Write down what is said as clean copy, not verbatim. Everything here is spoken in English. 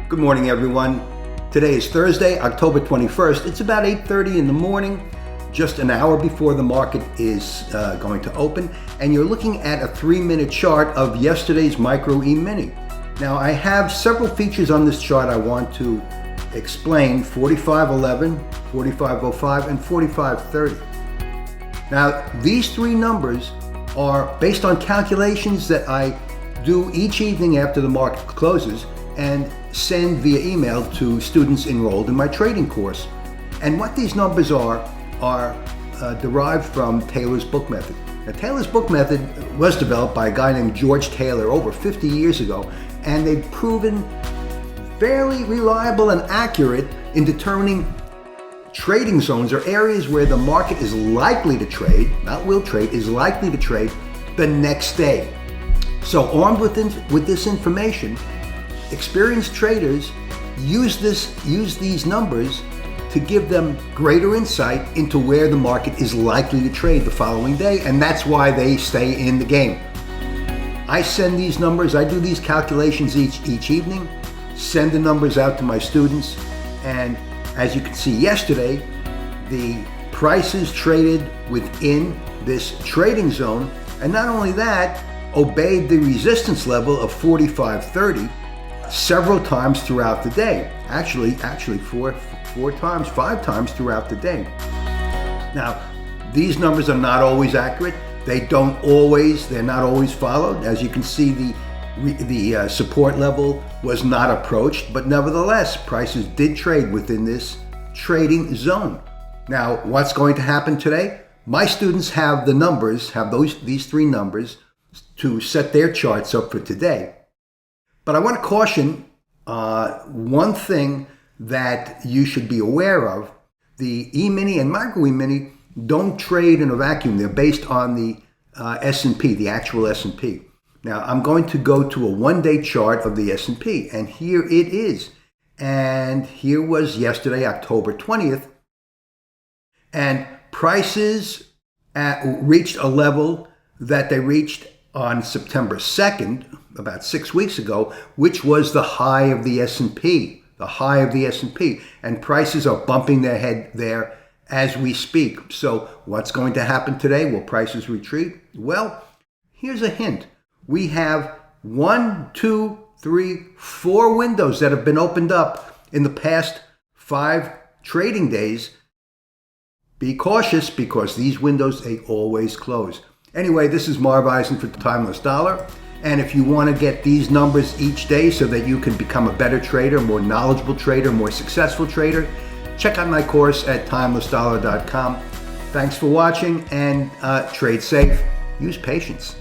Good morning, everyone. Today is Thursday, October 21st. It's about 8:30 in the morning, just an hour before the market is going to open, and you're looking at a 3-minute chart of yesterday's micro E-mini. Now, I have several features on this chart I want to explain: 45.11, 45.05, and 45.30. Now, these three numbers are based on calculations that I do each evening after the market closes and send via email to students enrolled in my trading course. And what these numbers are derived from Taylor's book method. Now, Taylor's book method was developed by a guy named George Taylor over 50 years ago, and they've proven fairly reliable and accurate in determining trading zones or areas where the market is likely to trade, not will trade, is likely to trade the next day. So armed with this information, experienced traders use these numbers to give them greater insight into where the market is likely to trade the following day, and that's why they stay in the game. I send these numbers, I do these calculations each evening, send the numbers out to my students, and as you can see yesterday, the prices traded within this trading zone, and not only that, obeyed the resistance level of 45.30 several times throughout the day. Actually, five times throughout the day. Now, these numbers are not always accurate. They're not always followed. As you can see, the support level was not approached, but nevertheless, prices did trade within this trading zone. Now, what's going to happen today? My students have the numbers, these three numbers to set their charts up for today. But I want to caution one thing that you should be aware of. The E-mini and micro E-mini don't trade in a vacuum. They're based on the S&P, the actual S&P. Now, I'm going to go to a one-day chart of the S&P, and here it is. And here was yesterday, October 20th, and prices reached a level that they reached on September 2nd, about 6 weeks ago, which was the high of the S&P, and prices are bumping their head there as we speak. So what's going to happen today? Will prices retreat? Well, here's a hint. We have 1, 2, 3, 4 windows that have been opened up in the past 5 trading days. Be cautious, because these windows, they always close. Anyway, this is Marv Eisen for Timeless Dollar. And if you want to get these numbers each day so that you can become a better trader, more knowledgeable trader, more successful trader, check out my course at timelessdollar.com. Thanks for watching, and trade safe. Use patience.